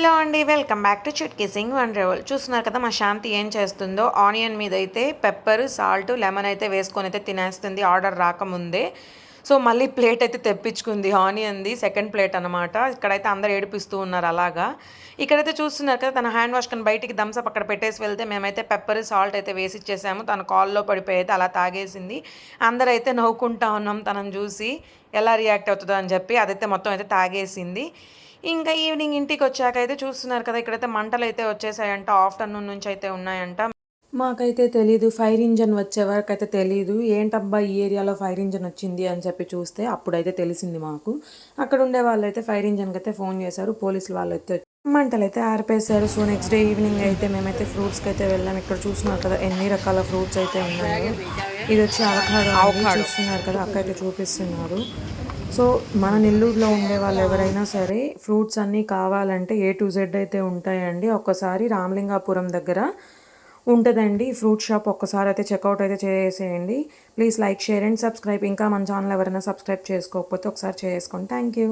Hello అండి, welcome back to Chutki Singh one రెవల్. చూస్తున్నారు కదా మా శాంతి ఏం చేస్తుందో. ఆనియన్ మీద అయితే పెప్పర్, సాల్ట్, లెమన్ అయితే వేసుకొని అయితే తినేస్తుంది ఆర్డర్ రాకముందే. సో మళ్ళీ ప్లేట్ అయితే తెప్పించుకుంది ఆనియన్ది, సెకండ్ ప్లేట్ అనమాట. ఇక్కడైతే అందరు ఏడిపిస్తూ ఉన్నారు అలాగా. ఇక్కడైతే చూస్తున్నారు కదా తన హ్యాండ్ వాష్ కని బయటికి థమ్స్అప్ అక్కడ పెట్టేసి వెళ్తే మేమైతే పెప్పర్, సాల్ట్ అయితే వేసి ఇచ్చేసాము. తన కాల్లో పడిపోయి అయితే అలా తాగేసింది. అందరైతే నవ్వుకుంటా ఉన్నాం తనని చూసి ఎలా రియాక్ట్ అవుతుందో అని చెప్పి. అదైతే మొత్తం అయితే తాగేసింది. ఇంకా ఈవినింగ్ ఇంటికొచ్చాక అయితే చూస్తున్నారు కదా ఇక్కడైతే మంటలైతే వచ్చేసాయంట. ఆఫ్టర్‌నూన్ నుంచి అయితే ఉన్నాయంట. మాకైతే తెలీదు. ఫైర్ ఇంజిన్ వచ్చే వరకైతే తెలీదు. ఏంటబ్బా ఈ ఏరియాలో ఫైర్ ఇంజిన్ వచ్చింది అని చెప్పి చూస్తే అప్పుడైతే తెలిసింది మాకు. అక్కడ ఉండే వాళ్ళైతే ఫైర్ ఇంజిన్‌కైతే ఫోన్ చేశారు. పోలీసులు వాళ్ళైతే మంటలైతే ఆర్పేశారు. సో నెక్స్ట్ డే ఈవినింగ్ అయితే మేమైతే ఫ్రూట్స్‌కి అయితే వెళ్ళాం. ఇక్కడ చూస్తున్నారు కదా ఎన్ని రకాల ఫ్రూట్స్ అయితే ఉన్నాయో. ఇది వచ్చి అవకాడో చూస్తున్నారు కదా అక్క అయితే చూపిస్తున్నారు. సో మన నెల్లూరులో ఉండే వాళ్ళు ఎవరైనా సరే ఫ్రూట్స్ అన్నీ కావాలంటే ఏ టు జెడ్ అయితే ఉంటాయండి. ఒక్కసారి రామలింగాపురం దగ్గర ఉంటుందండి ఫ్రూట్ షాప్. ఒక్కసారి అయితే చెక్అవుట్ అయితే చేసేయండి. Please like, share and subscribe. ఇంకా మన ఛానల్ ఎవరైనా సబ్స్క్రైబ్ చేసుకోకపోతే ఒకసారి చేసుకోండి. Thank you.